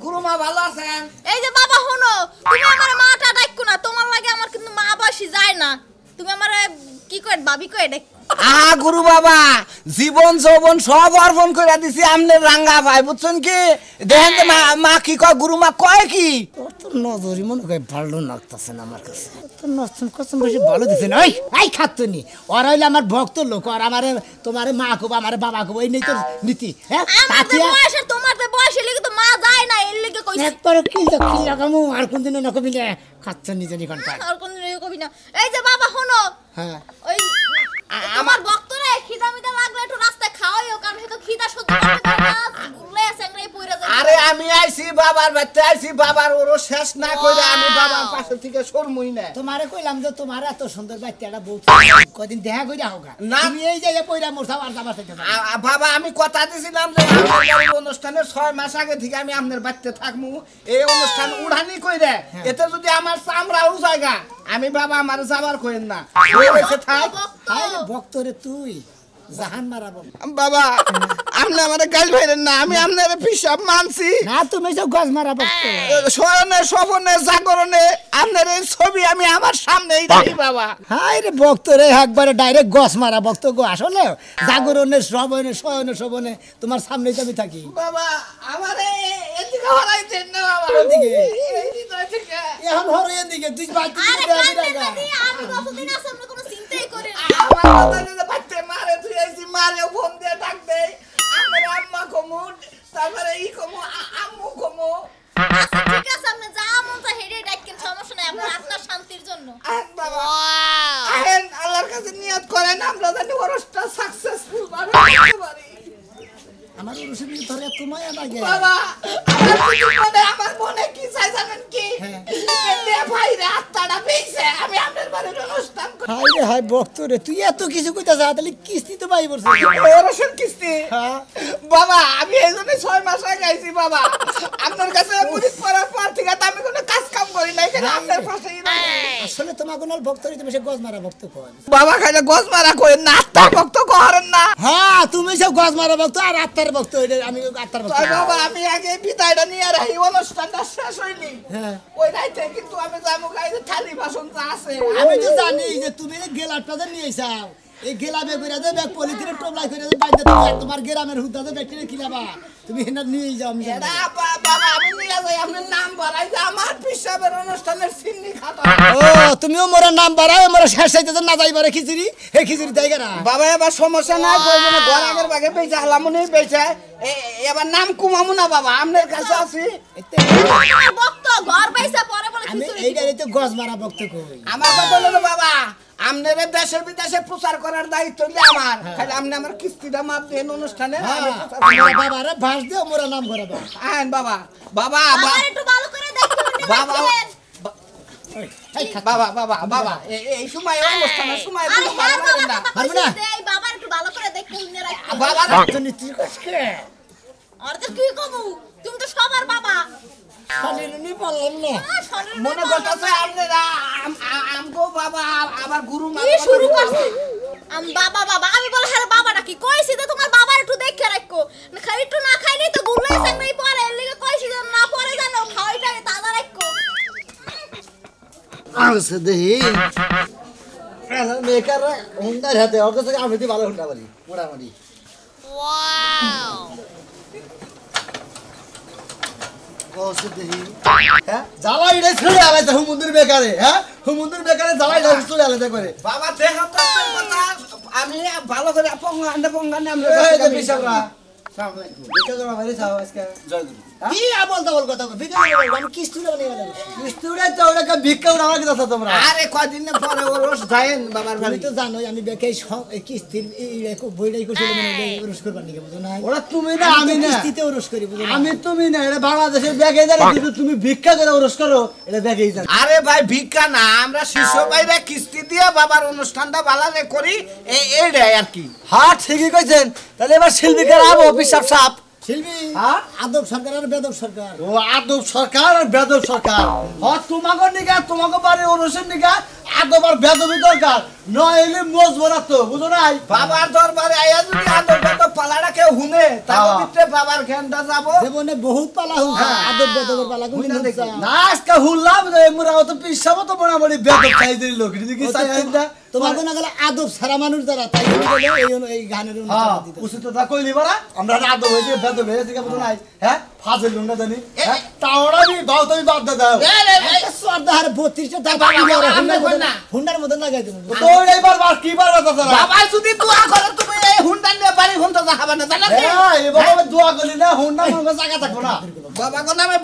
গুরুমা ভালো আছেন? এই যে বাবা শুনো, তুমি আমার মাটা ডাকো না, তোমার লাগে আমার কিন্তু মা বয়সী যায় না। তুমি আমার কি কই ভাবি কই ডাক। গুরু বাবা জীবন যৌবন সব অর্পণ করে দিছি আমনের রাঙ্গা ভাই, বুঝছেন কি? দেখেন তো মা কি কয়, গুরুমা কয় কি? তোর তো নজরই মনে হয় ভালো লাগতেছে না আমার কাছে। তোর নজর কসম বেশি ভালো দিছে না। এই খাতুনি ওরা হইলে আমার ভক্ত লোক, আর আমারে তোমারে মা কব আমারে বাবা কব, এই নেই তোর নীতি। হ্যাঁ আমাদের বয়স আর তোমাদের বয়স লাগি তো মা যায় না, এর লাগি কইছি। একবার কি লাগামু আর কোন দিন না কবি না খাতুনি জানি কোনটা আর কোন দিন কবি না। এই যে বাবা শুনো, হ্যাঁ ওই আমার ভক্তরে খিদা মিদা লাগলে একটু রাস্তায় খাওয়াইও, কারণ হেতো খিদা সহ্য করতে পারে না, গুলে স্যাংরাই পইরা যায়। আরে আমি আইছি বাবার বাড়িতে আইছি, বাবার ওর শেষ না কইরা আমি বাবার পাশে থেকে সরমুই না। তোমারে কইলাম যে তোমার এত সুন্দর বাচ্চাটা বউ কদিন দেখা কইরা হোগা, তুমি এই যে পয়রা মোরসাও আর যাবা থেকে বাবা আমি কথা দিছিলাম যে আমার অনুষ্ঠানের 6 মাস আগে থেকে আমি আপনার বাড়িতে থাকমু, এই অনুষ্ঠান উড়ানি কইরা এতে যদি আমার চামড়া উজায়গা আমি বাবা আমার যাবার কইেন না, হইছে থাক। হায় রে ভক্তরে তুই জাহান মারাবো বাবা আপনি আমারে গাল ভাইরেন না, আমি আপনারে পিসাব মানছি না, তুমি যে গজ মারা ভক্ত। শয়নে স্বপনে জাগরণে আপনার এই ছবি আমি আমার সামনেই দেখি বাবা। হায় রে ভক্তরে একবারে ডাইরেক্ট গজ মারা ভক্ত গো, আসলে জাগরণে শ্রবণে শয়নে শোভনে তোমার সামনেই তো আমি থাকি। বাবা আমারে এদিকে হরাইতেন না বাবা, ওদিকে এই ভিতরে থেকে এখন হরে এদিকে তুই বাকি আরে দিবি কান্দে জায়গা না, আমি কতদিন আছে আমরা কোনো চিন্তাই করি না। আমার কথা নিয়ে বাচ্চা মারে তুই এসি মারে ফোন দিয়ে ডাক দে, আমার আম্মা কমু তারপরে ই কমু আম্মু কমু। আচ্ছা ঠিক আছে, আপনি যা মন চায় হেডে ডাকেন, সমস্যা নাই, আপনার আত্মার শান্তির জন্য। বাবা আহেন আল্লাহর কাছে নিয়ত করেন আমরা জানি ওরসটা সাকসেসফুল ভাবে করতে পারি। আমার রসুন ধরে তোমায় লাগে বাবা আমার মনে কি চাই জানেন কি? ভাইরে আত্মাটা পেয়েছে আমি আপনার বাড়ির অনুষ্ঠান করি। হায় রে হায় ভক্তরে তুই এত কিছু কইতাছ, তাহলে কিস্তি তো পাই পড়ছিস। ওরসন কিস্তি বাবা আমি এই জন্য 6 মাস আগে আইছি বাবা, আপনার কাছে মুরিদ পড়ার পর থেকে তো আমি কোনো কাজ কাম করি না, এখানে আপনার পাশেই আসলে তোমার কোন ভক্তরে তুমি সে গজ মারা ভক্ত কয় বাবা খাইলে গজ মারা কই না, আত্মার ভক্ত করেন না। হ্যাঁ তুমি সব গজ মারা ভক্ত আর আত্মার ভক্ত, আমি আত্মার ভক্ত। বাবা আমি আগে বিদায়টা নিয়ে রাখি, অনুষ্ঠানটা শেষ হয়নি হ্যাঁ ওই রাইতে কিন্তু আমি যাবো গাইতে থালি বাসন যা আছে। আমি তো জানি যে তুমি গেলাটা নিয়ে আইছাও, এই গেলামে কইরা দে ব্যাগ পলিথিনের টোপলাই কইরা দে বাইন্দা তুমি আর তোমার গ্রামের হুদাতে ব্যাগটা কিলাবা, তুমি হেনা নিয়ে যাও। আমি জানি বাবা আমি নিয়ে যাই আপনার নাম বাড়াই যে আমার পিসাবের অনুষ্ঠানের সিন্নি খাতা। ও তুমিও মোরা নাম বাড়াও, মোরা শেষ হইতে না যাইবারে খিচুড়ি, হে খিচুড়ি দেই না বাবা এবার সমস্যা নাই, প্রয়োজনে ঘর আগের ভাগে বেচে হালামুনি বেচে এবার নাম কুমামু না বাবা আপনার কাছে আছি। আমার ভক্ত ঘর বাইসা পরে বলে আমি খিচুড়ি এইটারই তো গজ মারা ভক্ত কই। আমার কথা হলো বাবা আপনারা দেশে বিদেশে প্রচার করার দায়িত্ব যে আমার, খালি আপনি আমার কিস্তিটা মাপ দেন অনুষ্ঠানে আমি প্রচার করব। বাবারে ভাস দিও মোরা নাম করাবা। আইন বাবা বাবা আমার একটু ভালো করে দেখুন বাবা বাবা বাবা বাবা এই সময় অনুষ্ঠানের সময় আরে তুমি হ্যাঁ ভালো করেন না বাবা পারবো না। এই বাবা একটু ভালো করে দেখুন না রাখো। বাবা তুমি তুই কসকে আর তো কি কমু, তুমি তো সবার বাবা। খালিনি পারলাম না। মনে করতেছে আপনারা আমগো বাবা আবার গুরু মা কি শুরু করছে? বাবা বাবা আমি বলে হ্যাঁ বাবাটা কি কইছি যে তোমার বাবার একটু দেখে রাখো, না খাই একটু না খাইনি তো গুলে সামনেই পড়ে, এর লাগি কইছি যে না পড়ে জানো খাওয়াইটা তাজা রাখো। আছে দেহি মেকার হুন্ডার হাতে ওর কাছে আমি তো ভালো হুন্ডা পারি মোটামুটি। ওয়াও হ্যাঁ জ্বালাই রে ছুড়ে আলাদা হুমুন্দুর বেকারে, হ্যাঁ হুমুন্দুর বেকারে জ্বালাই রে ছুড়ে আলাদা করে। বাবা দেখো তো কথা আমি ভালো করে পঙ্গানে আমরা এই যে বিশালরা সামনে বিকা জমা বাইরে যাও আজকে জয় গুরু। কি আমল তাবল কথা কই, ভিডিও করব আমি কিস্তি না নিয়ে গেলাম। কিস্তুরে তো ওটা ভিক্ষা উড়া আমাকে দাও তোমরা। আরে কয়দিন পরে ওরস যায়েন বাবার তুমি বাড়ি। তো জানোই আমি বেকাই সব কিস্তির বইটাই করছিল মানে উরুস করবার নিকে বুঝো না। ওরা তুমি না আমি না, কিস্তিতে উরুস করি বুঝো না। আমি তুমি না, এটা বাংলাদেশের ব্যাগে জানি কিন্তু তুমি ভিক্ষা করে ওরস করো, এটা ব্যাগেই জানি। আরে ভাই ভিক্ষা না, আমরা শিষ্য ভাইরা কিস্তি দিয়ে বাবার অনুষ্ঠানটা ভালোলে করি, এইটাই আর কি। হ্যাঁ ঠিকই কইছেন, তাহলে এবার শিল্পীকার আবো পিসাব সাপ শিল্পী হ্যাঁ আদব সরকার আর বেদব সরকার। ও আদব সরকার আর বেদব সরকার। হ্যাঁ তোমাকে নিগা তোমাকে বাড়ি ওরসের নিগা আদবার বেদবি দরকার নইলে মজবো না তো বুঝো নাই বাবার দরবারে আয়া যদি আদর বেদব পালাটা কেউ হুনে তার ভিতরে বাবার জ্ঞানটা যাবো জীবনে বহুত পালা হইছে আদব বেদবের পালা হুইনা কিন্তু দেখো। না আজকে হুললাম যে মোরাও তো পিসাবো তো মোটামুটি বেদব খাই দিল লোক কি চাই আইন্দা তোমার কোন গেলে আদব সারা মানুষ দ্বারা তাই এই গানের হ্যাঁ অনুমতি দিতে উচিততা কইলি বারা আমরা আদব হইছে বেদব হইছে কি বুঝো নাই হ্যাঁ ফাজল লুঙ্গা জানি হ্যাঁ তাওড়া বি বাউ তুমি বাদ দাও সর্দার 32 টা বাবা, আমরা কই না। হুন্ডার মধ্যে লাগাই দেব তো এইবার বার কি বার কথা বাবা যদি দোয়া করে তুমি এই হুন্ডা নিয়ে বাড়ি হুন্ডা যাবে না জানো কি? হ্যাঁ এই বাবা দোয়া করি না হুন্ডা মঙ্গ জায়গা থাকবো না বাবা নামে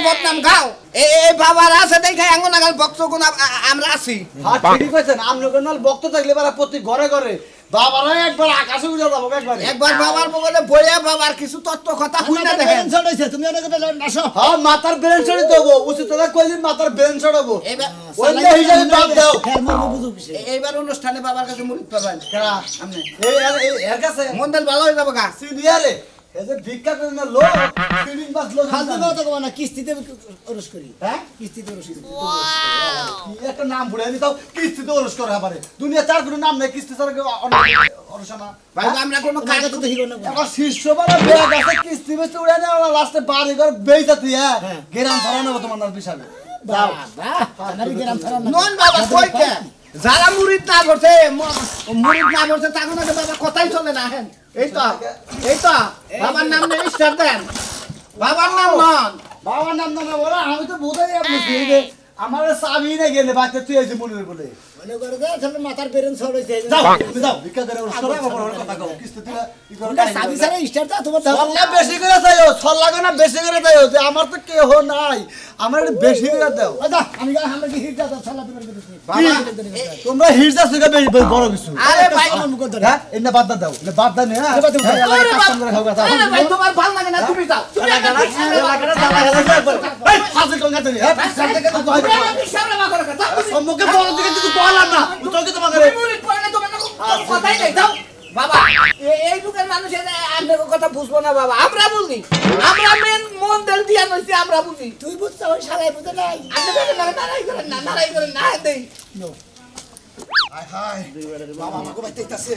বদনাম খাও এই বাবার আছে দেখে আঙ্গুন আগাল বক্স কোন আমরা আছি হ্যাঁ ঠিকই কইছেন আমনে কোনাল বক্ত থাকলে বারা প্রতি ঘরে ঘরে বাবারা একবার আকাশে উড়ে যাবো একবার একবার বাবার বগলে বইয়া বাবার কিছু তত্ত্ব কথা হুইনা দেখেন তুমি অনেক নাশো হ্যাঁ মাথার ব্রেন ছড়ি দেবো উচিততা কইলি মাথার ব্রেন ছড়াবো এইবার ওইলে হিসাবে বাদ দাও এইবার অনুষ্ঠানে বাবার কাছে মুড়ি পাবেন কেডা? আপনি এই এর কাছে মন্ডল ভালো হয়ে যাবে গা সিনিয়রে এই যে ভিক্ষা করে না লোক তিন মাস লোক ফালতু কথা কও না কিস্তিতে ওরস করি হ্যাঁ কিস্তিতে ওরস করি কি একটা নাম ভুলে নি তাও কিস্তিতে ওরস করে আবারে দুনিয়া চার কোনো নাম নাই কিস্তি ছাড়া কেউ অরসানা ভাই আমরা কোনো কাজ কাজ তো দেখিও না এখন শীর্ষ বারা বেগ আছে কিস্তি বেচতে উড়ে না লাস্টে বাড়ি ঘর বেইতা তুই হ্যাঁ গেরাম ছাড়ানো তোমার নাম পিছাবে বাবা আমারই গ্রাম ছাড়া না নন বাবা কইতে যারা মুরিদ না করছে মুরিদ না করছে তাকে না বাবা কথাই চলে না হেন এই তো বাবার নাম নেই স্টার দেন বাবার নাম নন বাবার নাম না বলা আমি তো বোঝাই আপনি আমার চাবি না গেলে বাচ্চা তুই এই যে মনে বলে মনে করে দে তাহলে মাথার বেরেন ছড়াইছে যাও তুমি যাও ভিক্ষা করে ওরস করে আমার ওর কথা কও কিস্তি তুই ই করে ওটা সাদি সারা স্টারটা তোমার দাও সল্লা বেশি করে দাও সল্লা লাগে না বেশি করে দাও যে আমার তো কেহ নাই আমার একটু বেশি করে দাও ওদা আমি গা আমরা কি হিটটা দাও সালা তোমার দিতে বাবা তোমরা হিরজা সুগা বেশি বড় কিছু আরে ভাই আমার মুখ ধরে হ্যাঁ এটা বাদ দাও এটা বাদ দাও না হ্যাঁ এবার তুমি খাও। আরে কাস্টম করে খাও কথা আরে ভাই তোমার ভালো লাগে না তুমি যাও তুমি একটা এই ফাজল কোন গাতে হ্যাঁ সামনে কে তো কই সামনে মা করে কথা সম্মুখে বড় দিকে তুই কইলাম না তোকে তোমাকে মুরিদ পড়ে তোমার কথাই নাই যাও বাবা এই যুগের মানুষ আপনার কথা বুঝবো না বাবা আমরা বুঝি আমরা মেন মন দিল দিয়া নইছি আমরা বুঝি তুই বুঝছ ওই শালায় বুঝে নাই আপনি বলেন না নারাই করেন না দেই হায় হায় বাবা আমাকে বাইতেইতাছে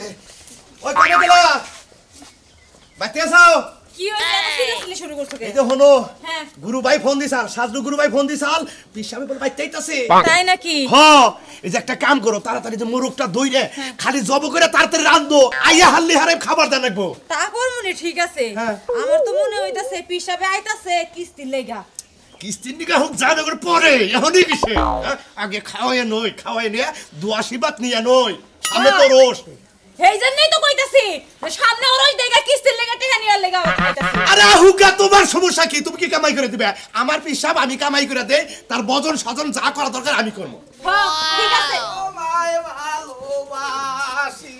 ওই কানে দিলা বাইতে আসাও কি হইছে এত সিরিয়াসলি শুরু করছো কে এই যে হলো হ্যাঁ গুরু ভাই ফোন দিছাল সাজু গুরু ভাই ফোন দিছাল পিসাবে বল বাইতেইতাছে তাই নাকি হ এই যে একটা কাম করো তাড়াতাড়ি যে মোরগটা দইরে খালি জব করে তাড়াতাড়ি রান্ধো আইয়া হাল্লি হারে খাবার দেন রাখবো তা করমুনি ঠিক আছে হ্যাঁ। আমার তো মনে হইতাছে পিসাবে আইতাছে কিস্তির লেগা কিস্তির নিগা হোক যা নগর পরে এখনই কিসে হ্যাঁ? আগে খাওয়াই নিয়ে দুয়াশিবাত নিয়ে নই সামনে তো রোষ এই জন্যই তো কইতাছি যে সামনে ওরই দেগা কিস্তির লেগা টেহা নিয়ার লেগা কইতাছি আরে হুকা তোমার সমস্যা কি তুমি কি কামাই করে দিবে আমার পিসাব আমি কামাই করে দেই তার বজন সজন যা করা দরকার আমি করবো হ্যাঁ ঠিক আছে তোমায় ভালোবাসি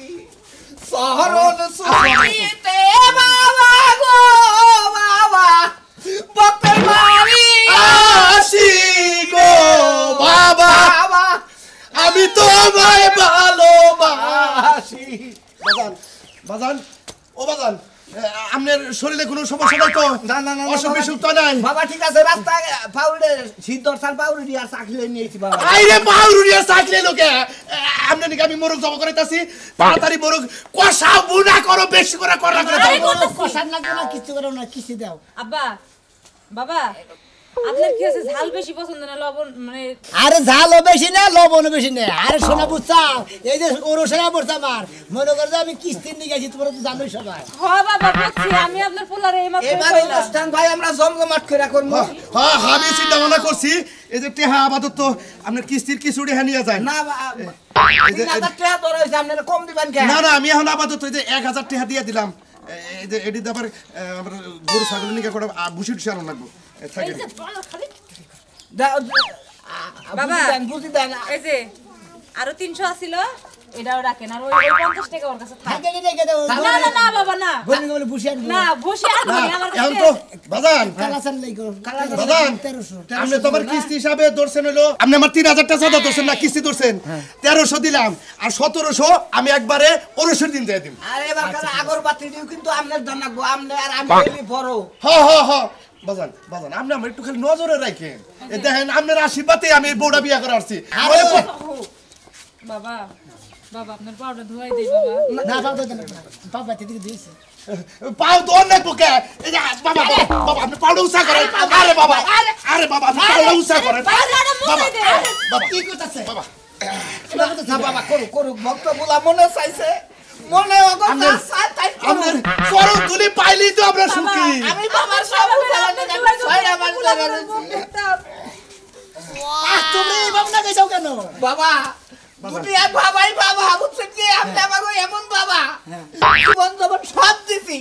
শহরন সুখীতে বাবা গো বাবা বাপের বাড়ি আসি গো বাবা বাবা আমি তোমায় ভালোবাসি বাজান বাজান ও বাজান আপনার শরীরে কোনো সমস্যা নাই তো না, অসুখ বাবা, বিসুখ তো নাই বাবা ঠিক আছে রাস্তায় পাউডে সিদ্ধর সাল পাউডি আর চাকরি নিয়েছি বাবা আইরে পাউরুরিয়া চাকরি লোকে আপনি নাকি আমি মোরগ জমা করাইতাছি তাড়াতাড়ি মোরগ কষা বুনা করো বেশি করে করা করে দাও কোনো কষার লাগবে না কিছু করো না কিছু দাও আব্বা বাবা আপনার কি আছে ঝাল বেশি পছন্দ না লবণ মানে আরে ঝালও বেশি না লবণও বেশি না আরে সোনা বুঝছাও এই যে ওরসেরা পড়ছে আমার মনে করে যে আমি কিস্তির নিয়ে গেছি তোমরা তো জানোই সবাই হ্যাঁ বাবা বুঝছি আমি আপনার পোলারে এই মাত্র এবার কইলাম অনুষ্ঠান ভাই আমরা জমজমাট করে করবো হ্যাঁ আমি চিন্তা ভাবনা করছি এই যে টেহা আপাতত তো আপনার কিস্তির কিছুড়ি হ্যাঁ নিয়ে যায় না 3000 টাকা ধরে হইছে আপনারা কম দিবেন কেন না আমি এখন আপাতত এই যে 1000 টাকা দিয়ে দিলাম এই যে এটি আবার আমরা গরু ছাগল নিয়ে করে ভুসি টুসি আনা লাগবো থাকে এই যে বলো খালি বাবা বুঝি দেন এই যে আরো 300 আছিল এটাও রাখেন আর ওই 50 টাকা ওর কাছে থাক থাকে রেখে দাও না না না বাবা না গনি গনি বুঝি আনবো না বসে আর আমার এখন কাছে তো বাজান কালাসান লাইগো বাজান 1300 আপনি তো আবার কিস্তি হিসাবে ধরছেন হলো আপনি আমার 3000 টাকা সাদা ধরছেন না কিস্তি ধরছেন 1300 দিলাম আর 1700 আমি একবারে 19 দিন দিয়ে দিম আরে এবার কাল আগরবাতি দিও কিন্তু আমনের দাম লাগবো আমনে আর আমি এলি বড় হ বাজান আপনি আমার একটু খালি নজরে রাখেন এই দেখেন আপনার আশীর্বাদে আমি বউটা বিয়া করে আসছি বাবা বাবা আপনার পাউডার ধোয়াই দেই বাবা না বাবা দেন না বাবা দিকে দিয়েছে পাও তো অনেক পোকে এই যে বাবা বাবা আপনি পাউডার উসা করেন আরে বাবা আরে বাবা আপনি পাউডার উসা করেন বাবা বাবা কি করতেছে বাবা না বাবা করু করু ভক্ত বলা মনে চাইছে মনে অগতা সাথ তাই আপনার চরণ তুলি পাইলি তো আমরা সুখী আমি বাবার সব উঠালাম আমি ছয়টা বাজতে তুমি এই বাবা না গেছাও কেন বাবা দুনিয়া বাবাই বাবা বুঝছেন কি আপনি আমাকে এমন বাবা জীবন জীবন সব দিছি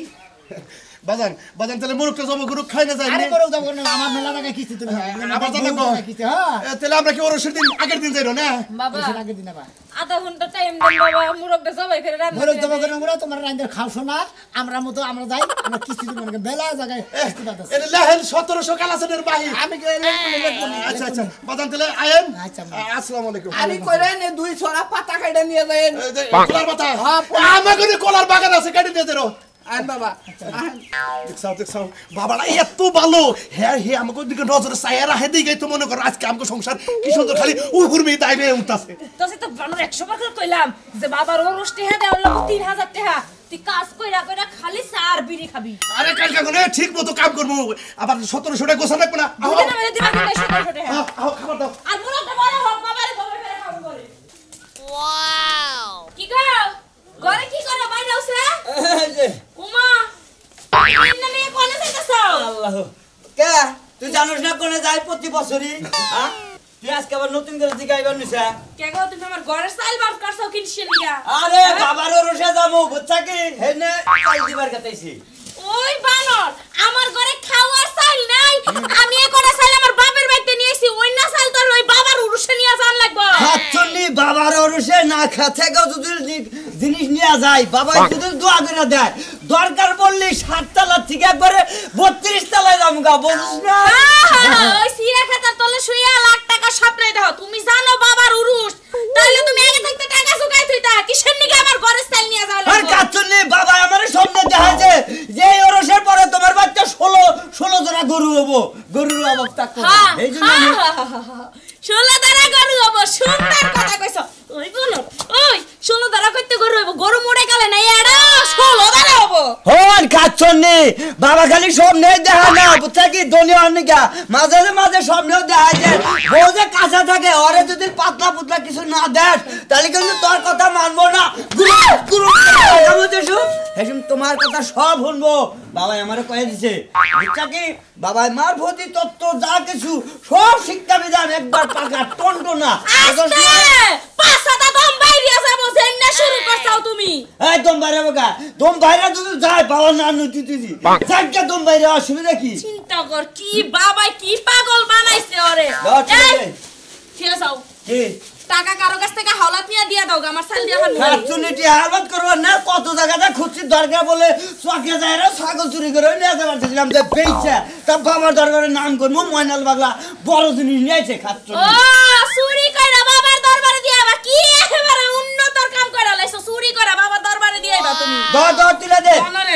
বাজান বাজান তাহলে মুরুখটা জমা গুরু খাই না যায় আরে করো দাও না আমার মেলা টাকা কিস্তি তুমি আবার জানো কিস্তি হ্যাঁ তাহলে আমরা কি ওরসের দিন আগের দিন যাইরো না বাবা আগে দিন আবার আধা ঘন্টা টাইম দেন বাবা মুরগটা সবাই করে রান্না ঘরে জমা করে আমরা তোমার রান্দার খাও শোনা আমরা মতো আমরা যাই আমরা কিস্তি দিব না বেলা জায়গায় কিস্তি পাতাছে এটা লেহেন 1700 কালাসের বাহি আমি কই আচ্ছা আচ্ছা বাজান তাহলে আয়েন আচ্ছা। আসসালামু আলাইকুম আমি কইরে নে দুই ছড়া পাতা কাটে নিয়ে যাই কলার পাতা হ্যাঁ, আমাকে কলার বাগান আছে কাটি দিয়ে দেরো আন বাবা দেখছাও বাবা এত ভালো হ্যাঁ হে আমাকে দিকে নজরে সায়ারা হে দিকে তো মনে করো আজকে আমাকে সংসার কি সুন্দর খালি উহুরমি তাইবে উঠতাছে তো সে তো বানর 100 বার করে কইলাম যে বাবার ওরস টেহা দেওয়ার লোক 3000 টাকা তুই কাজ কইরা কইরা খালি চার বিড়ি খাবি আরে কালকা কোনে ঠিক মতো কাম করবো আবার 1700 টাকা গোছা লাগবে না দুদিন আমি দিবা কিন্তু 100 টাকা আও খাবার দাও আর মুরগটা বড় হোক বাবারে খবর করে খাবো করে ওয়াও কি গো ঘরে কি করো বাইরে আউছে উমা ইন্না নিয়ে কোনে যাইতাছো আল্লাহ কে তুই জানোস না কোনে যাই প্রতি বছরই হ্যাঁ তুই আজকে আবার নতুন করে জিগাইবার নিছা কে গো তুমি আমার ঘরের চাল বার করছো কিনছে নিগা আরে বাবার রসে যাবো বুঝছা কি হেনে চাল দিবার কাটাইছি ওই বানর আমার ঘরে খাওয়ার চাল নাই আমি এ করে চাল আমার বাপের বাড়িতে নিয়েছি ওই না চাল তোর ওই বাবার উরুষে নিয়ে যান লাগবে হাতছলি বাবার রসে না খাতে গো যদি জিনিস নিয়ে যায় বাবা যদি দোয়া করে দেয় দরকার পড়লে 7 তলা থেকে একবারে 32 তলায় যাবো গা বুঝছ না ওই সিরা খাতার তলে শুইয়া লাখ টাকা স্বপ্নে দাও তুমি জানো বাবার উরুষ তাহলে তুমি আগে থাকতে টাকা চুকাই থইতা কিসের নিকে আমার ঘরের চাল নিয়ে যাও আর কাচ্চলি বাবা আমারে সামনে দেখাছে যে ওরসের পরে তোমার বাচ্চা 16 জোড়া গরু হবো গরুর অবস্থা করবে এই জন্য 16 দ্বারা গরু হবো সুন্দর কথা কইছো ওই বলো ওই 16 দ্বারা কইতে গরু হবো গরু মরে গেলে না এড়া 16 দ্বারা হবো হন কাচ্চনি বাবা খালি সামনে দেখা না বুঝছা কি দুনিয়া অনেকা মাঝে মাঝে সামনে দেখা যায় বউ যে কাঁচা থাকে ওরে যদি পাতলা পুতলা কিছু না দেখ তাহলে কিন্তু তোর কথা মানবো না গুরু গুরু হেসুম তোমার কথা সব শুনবো বাবা আমারে কয়ে দিছে বুঝছা কি বাবা মার ভতি তত্ত্ব যা কিছু সব শিক্ষা বিধান একবার পাকা টন্টো না আস্তে পাছাটা দম বাইরে যাবো জেন্না শুরু করছাও তুমি এই দম বাইরে বাবা দম বাইরে যদি যায় বাবা না নুতি তুই জায়গা দম বাইরে অসুবিধা কি চিন্তা কর কি বাবা কি পাগল বানাইছে ওরে দাও ঠিক আছে ঠিক আছে কি টাকা কারো কাছ থেকে হাওলাত নিয়ে দিয়া দাও আমার চাল দিয়া খান কাচ্চুনিটি হারবাত করবার না কত জায়গাটা খুঁজছি দরকার বলে চকে যায় রে ছাগল চুরি করে নিয়ে যেতে পারতেছিলাম যে বেইছে তা বাবার দরবারে নাম করবো ময়নাল বাগলা বড় জিনিস নিয়েছে খাচ্চুনি ও চুরি কইরা বাবার দরবারে দিয়া বা কি একেবারে উন্নতর কাম কইরা লাইছো চুরি কইরা বাবার দরবারে দিয়াইবা তুমি তুলে দে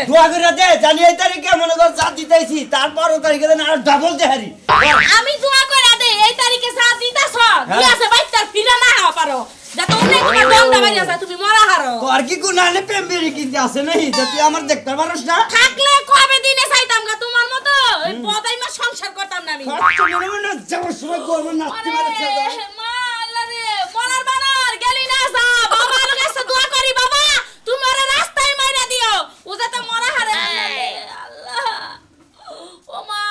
দোয়া করে দে জানি এই তারিখে মনে কর চা দিতেছি তারপর ও তারিখে দেন আর ডাবল দেহারি আমি দোয়া কইরা দে এই তারিখে চা দিতাছ দিয়াছে বাইতার ফিরা না হওয়া পারো যাতে অনেক দমটা বাইরে যায় তুমি মরা হারো তোর কি গুনানে প্রেম বেরি কি আছে নাই যে তুই আমার দেখতে পারছ না থাকলে কবে দিনে চাইতাম গা তোমার মতো ওই পদাইমা সংসার করতাম না আমি খাচ্চুনি মনে না যাওয়ার সময় করবো নাচতে পারছে মা আল্লাহ রে মরার বানর গেলি না যা বাবার কাছে দোয়া করি বাবা তোমার রাস্তায় মাইরা দিও ও যাতে মরা হারে আল্লাহ ও মা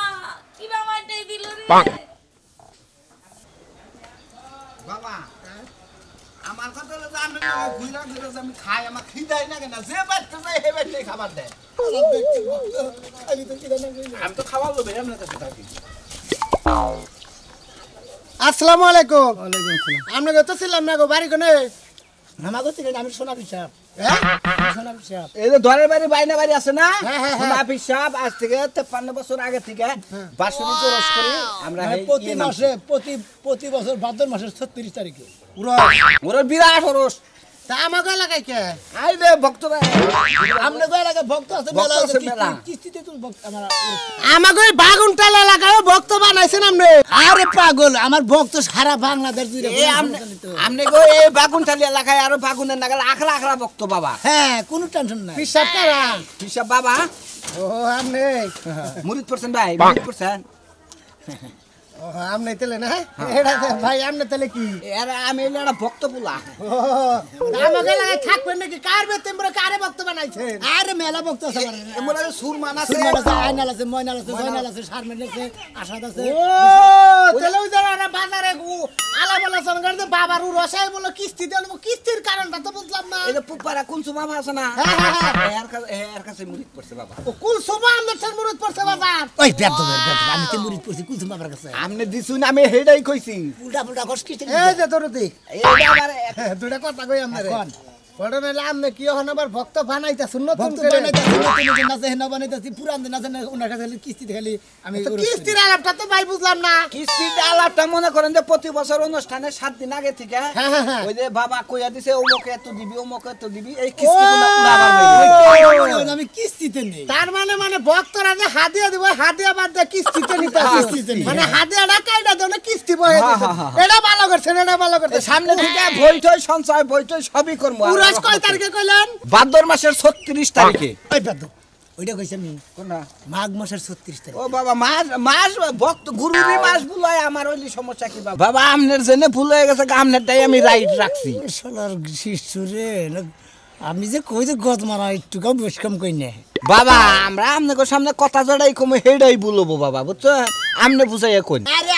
কিবা মাইটাই দিল রে বাবা আমার কথা হলো যে আমি ঘুরা ঘুরে আমি খাই আমার খিদাই না কেন যে বাচ্চা যায় হে বাচ্চাই খাবার দেয় আমি তো খাবার লোভে আপনার কাছে থাকি আসসালামু আলাইকুম ওয়ালাইকুম আসসালাম আমরা কত ছিলাম না গো বাড়ি কোনে আমাগো থেকে আমি সোনা পিসাব হ্যাঁ সোনা পিসাব এই যে ধরের বাড়ি বাইনা বাড়ি আছে না হ্যাঁ, হ্যাঁ, সোনা পিসাব আজ থেকে 53 বছর আগে থেকে বাসনি করস করি আমরা প্রতি মাসে প্রতি বছর ভাদ্র মাসের 36 তারিখে ওর বিরাট হরস তা আমাকে লাগাই কে আই রে ভক্তরা আমনে কই লাগা ভক্ত আছে মেলা ভক্ত আছে মেলা। কিস্তিতে তুমি ভক্ত আমার আমাকে ওই বাগুনটাল এলাকায় ভক্ত বানাইছেন আপনি আরে পাগল আমার ভক্ত সারা বাংলাদেশ জুড়ে এ আমনে গো এই বাগুনটালি এলাকায় আরো বাগুনের নাগাল আখড়া আখড়া ভক্ত বাবা হ্যাঁ কোনো টেনশন নাই পিসাব কারা হিসাব বাবা ও আমনে মুরিদ পড়ছেন ভাই মুরিদ পড়ছেন ও আমনে তেলে না এটা ভাই আমনে তেলে কি এর আমি এলা একটা ভক্ত পোলা ও আমাকে লাগাই থাকবেন নাকি কার বেতে তোমরা কারে ভক্ত বানাইছেন আরে মেলা ভক্ত আছে আমার এমন সুরমান আছে সুরমাল আছে আইনাল আছে ময়নাল আছে জয়নাল আছে শারমিন আছে আশাদ আছে ও তেলে ওই যারা বাজারে আলাবালা সঙ্গে বাবার রসায় বলো কিস্তি দেব কিস্তির কারণটা তো বুঝলাম না এই যে পুপারা কুনসু মামা আছে না হ্যাঁ। এর কাছে মুরিদ পড়ছে বাবা ও কুল সোমা আমনের মুরুদ পড়ছে বাজার ওই বেদ আমি তো মুরুদ পড়ছি কুল সোমা বাবার কাছে আমনে দিছুন আমি হেডাই কইছি উল্টা পুল্টা কস কিস্তি এই যে তোর দি এই আবার দুটা কথা কই আমরে বড় মেলা আমনে কি হন আবার ভক্ত বানাইতাছুন নতুন করে নতুন আছে হেনা বানাইতাছি পুরান দিন আছে ওনার কাছে কিস্তি খালি আমি কিস্তির আলাপটা তো ভাই বুঝলাম না কিস্তিটা আলাপটা মনে করেন যে প্রতি বছর অনুষ্ঠানে 7 দিন আগে থেকে ওই যে বাবা কইয়া দিছে ওমকে এত দিবি ওমকে এত দিবি এই কিস্তিগুলো উড়াবার আমি কিস্তিতে নেই তার মানে ভক্তরা যে হাদিয়া দিব হাদিয়া বাদ দিয়ে কিস্তিতে নিতে মানে হাদিয়াটা কাইটা দেন কিস্তি বহে দিছে এটা ভালো করছেন এটা ভালো করছেন সামনে থেকে বইটই সঞ্চয় বইটই সবই করব পুরস কয় তারিখে কইলেন ভাদ্র মাসের 36 তারিখে ওই বাদ ওইটা কইছি আমি কোনটা মাঘ মাসের 36 তারিখ ও বাবা মাস ভক্ত গুরুরি মাস বুলায় আমার ওইলি সমস্যা কি বাবা বাবা আমনের জেনে ভুল হয়ে গেছে আমনেরটাই আমি রাইট রাখছি শালার শিশুরে আমি যে কই যে গদ মারা একটু কম বেশ কম কই না বাবা আমরা আপনাকে সামনে কথা জড়াই কমে হেডাই বলবো বাবা বুঝছো আমনে বুঝাইয়া কোন আরে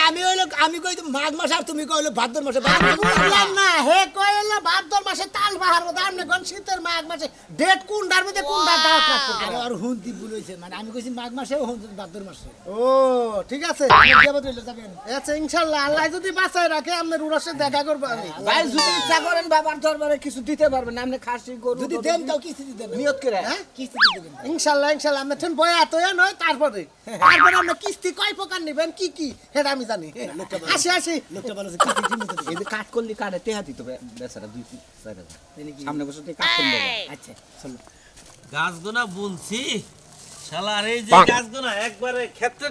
আমি কই মাঘ মাস আর তুমি কইলো ভাদ্র মাসে বুঝলাম না হে কইলো ভাদ্র মাসে তাল বাহার কথা আমনে কোন শীতের মাঘ মাসে ডেট কোনটার মধ্যে কোনটা দাও আরে আর হুনতি বলেছে মানে আমি কইছি মাঘ মাসে ও ভাদ্র মাসে ও ঠিক আছে দেবত হইলো যাবেন আচ্ছা ইনশাআল্লাহ আল্লাহ যদি বাঁচায় রাখে আপনার উড়াসে দেখা করব আমি ভাই যদি ইচ্ছা করেন বাবার দরবারে কিছু দিতে পারবেন আপনি খাসি গরু যদি দেন তাও কিস্তি দিতেন নিয়ত করে হ্যাঁ কিস্তি দিতেন ইনশাআল্লাহ আমরা ঠেন বয়া তোয়া নয় তারপরে আমরা কিস্তি কয় প্রকার নেবেন কি সেটা আমি জানি আসি লোকটা বলে কিস্তি কি নিতে এই যে কাট করলি কাটে তেহা দিতে বেচারা 2-4 সামনে বসে তুই কাট করবি আচ্ছা চলো গাছগুনা বুনছি শালার এই যে গাছগুনা একবারে ক্ষেত্রে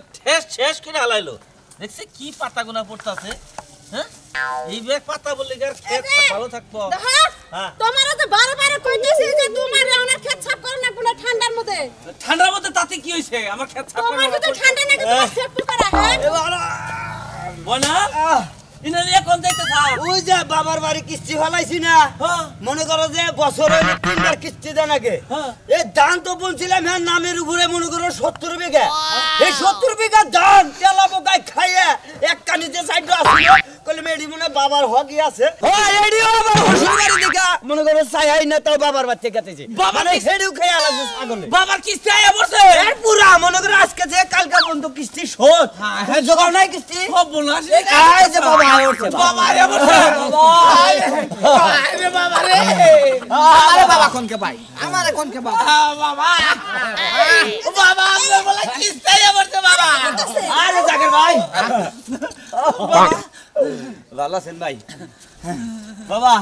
শেষ করে হালাইলো দেখছে কি পাতাগুনা পড়তাছে হ্যাঁ এই বেগ পাতা বললে আর ক্ষেত ভালো থাকবো হ্যাঁ তোমারে তো বারবার কইতেছি যে তোমার ওনার ক্ষেত সাফ করো না পুরো ঠান্ডার মধ্যে ঠান্ডার মধ্যে তাতে কি হইছে আমার ক্ষেত সাফ করে তোমার তো ঠান্ডা নাকি তোমার সেট করা হ্যাঁ বনা ইনা নিয়ে কোন দেখতে থাক ওই যে বাবার বাড়ি কিস্তি ফলাইছি না মনে করো যে বছর হইলে 3বার কিস্তি দেন আগে এই ধান তো বলছিলাম হ্যাঁ নামের উপরে মনে করো 70 বিঘা এই 70 বিঘা ধান তেলা পোকায় খাইয়ে এক কানিতে সাইড আসলো কইলে মেডি মনে বাবার হকি আছে ও এডিও আবার শ্বশুর বাড়ি দেখা মনে করো চাই না তাও বাবার বাড়ি কাটেছে মানে সেডিও খাইয়া লাগছে ছাগলে বাবার কিস্তি আয়া বসে এর পুরা মনে করো আজকে যে কালকা পর্যন্ত কিস্তি শোধ হ্যাঁ জোগাড় নাই কিস্তি ও বোনাস এই যে বাবা আইছে বাবা আয়া বসে আরে বাবা রে আমারে বাবা কোনকে ভাই আমারে কোনকে বাবা বাবা ও বাবা আমরা বলা কিস্তি আয়া বসে বাবা আরে জাকির ভাই ভালো আছেন ভাই বাবা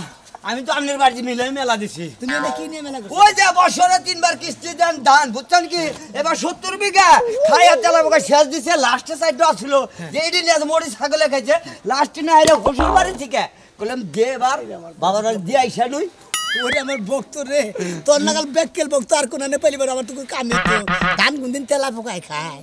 আমি তো আপনার বাড়ি মিলে মেলা দিছি তুমি এটা কি নিয়ে মেলা করছো ওই যে বছরে 3বার কিস্তি দেন ধান বুঝছেন কি এবার 70 বিঘা খাইয়া তেলা পোকা শেষ দিছে লাস্টে সাইড ছিল যে এডি নিয়ে মরি ছাগলে খাইছে লাস্টে না আইলে শ্বশুর বাড়ি থেকে কইলাম দে এবার বাবার বাড়ি দিয়ে আইসা নই ওরে আমার ভক্ত রে তোর নাগাল ব্যাককেল ভক্ত আর কোন নে পাইলিবার আমার তো কামে তো ধান কোনদিন তেলা পোকায় খায়